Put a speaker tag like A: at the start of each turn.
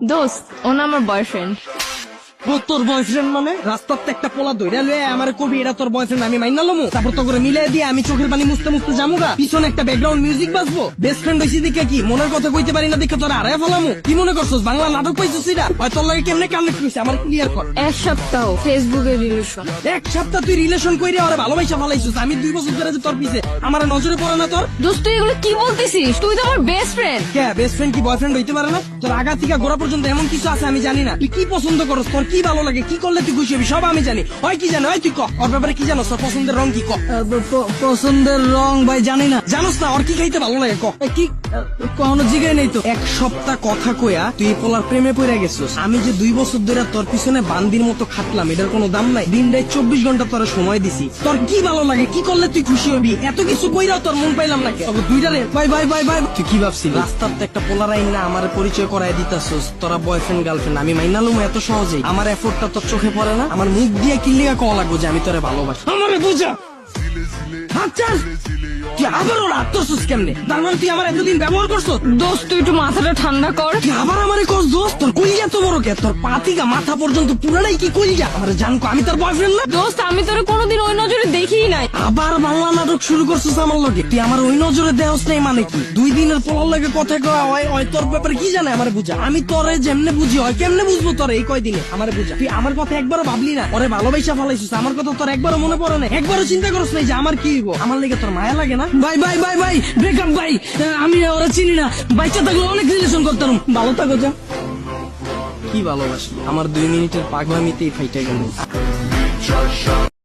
A: দোস্ত ও না আমার বয়ফ্রেন্ড।
B: তোর বয়ফ্রেন্ড মানে রাস্তাতে একটা পোলা ধইরা লয়ে আমার কবি এটা তোর বয়ফ্রেন্ড আমি মাইনা লমু তারপর তো করে মিলাই দিয়ে আমি চোখের পানি মুছতে মুছতে যামুগা পিছনে একটা ব্যাকগ্রাউন্ড মিউজিক বাজবো বেস্ট ফ্রেন্ড হইছি দেখে কি মনের কথা কইতে পারি না দেখে তোর আড়াই ফেলামু কি মনে করছস বাংলা নাটক পাইছস এটা হয় তোর লাগে কেমনে কানেক্ট হইছে আমার ক্লিয়ার কর।
A: এক সপ্তাহ ফেসবুকে রিলেশন।
B: এক সপ্তাহ তুই রিলেশন কইরে ওরে ভালোবাসা ফেলাইছস আমি 2 বছর ধরে যে তোর পিছে আমার নজরে পড়ে না তোর।
A: দোস্ত তুই এগুলো কি বলতেছিস? তুই তো আমার বেস্ট ফ্রেন্ড।
B: কে বেস্ট ফ্রেন্ড কি বয়ফ্রেন্ড হইতে পারে না? তোর আগা থেকে গোড়া পর্যন্ত এমন কিছু আছে আমি জানি না। তুই কি পছন্দ করস, তোর কি ভালো লাগে, কি করলে তুই খুশি হবি সব আমি জানি। হয় কি জানো, হয় তুই ক ওর ব্যাপারে কি জানোস, তোর পছন্দের রং কি ক।
C: পছন্দের রং ভাই জানি না।
B: জানোস না ওর কি খাইতে ভালো লাগে ক।
C: কি কখনো জিগাই নেই তো।
B: এক সপ্তাহ কথা কইয়া তুই এই পোলার প্রেমে পড়ে গেছিস। আমি যে 2 বছর ধরে তোর পিছনে বান্দির মতো খাটলাম এটার কোনো দাম নাই। দিনটায় 24 ঘন্টা তোর সময় দিছি। তোর কি ভালো লাগে, কি করলে তুই খুশি হবি, এত কিছু কইরাও তোর মন পাইলাম না। দুইটারে
C: ভাই ভাই ভাই ভাই
B: তুই কি ভাবছিস রাস্তাতে একটা পোলার আইন না আমার পরিচয় করায় দিতাছস তোরা বয়ফ্রেন্ড গার্লফ্রেন্ড আমি মাইনা লুম এত সহজেই? আমার এফোর্টটা তোর চোখে পড়ে না? আমার মুখ দিয়ে কিলিয়া কওয়া লাগবো যে আমি তোরে ভালোবাসি? আমারে বুঝা আচ্ছা তুই আবারও রাগ করছিস কেমনে? তার মানে তুই আমার এতদিন ব্যবহার করছো?
A: দোস্ত তুই একটু মাথাটা ঠান্ডা কর।
B: তুই আবার আমারে কস দোস্ত? তোর কইয়া তো বড় কে, তোর পাতিকা মাথা পর্যন্ত পুরাটাই কি কইয়া? আমার জানকো আমি তোর বয়ফ্রেন্ড না।
A: দোস্ত আমি তোরে কোনোদিন ওই নজরে দেখিই নাই।
B: আবার বাংলা নাটক শুরু করছিস আমার লগে। তুই আমার ওই নজরে দেহস নাই মানে কি? 2 দিনের পোলার লাগে কথা কওয়া হয় তোর ব্যাপারে কি জানে আমারে বুঝা? আমি তোরে যেমনে বুঝি হয় কেমনে বুঝবো তোরে এই কয়দিনে আমারে বুঝা? তুই আমার কথা একবারও ভাবলি না? ওরে ভালোবাসা ফেলাইছিস, আমার কথা তোর একবারও মনে পড়ে না? একবারও চিন্তা করছ নাই যে আমার কি হইব? আমার লেগে তোর মায়া লাগে না?
C: ভাই ভাই ভাই ভাই ব্রেকআপ ভাই। আমি ওরা চিনি না। বাচ্চা থাকলে অনেক রিলেশন করতাম। ভালো থাকো যা।
B: কি ভালোবাসি? আমার 2 মিনিটের পাগলামিতেই ফাইটা গেল।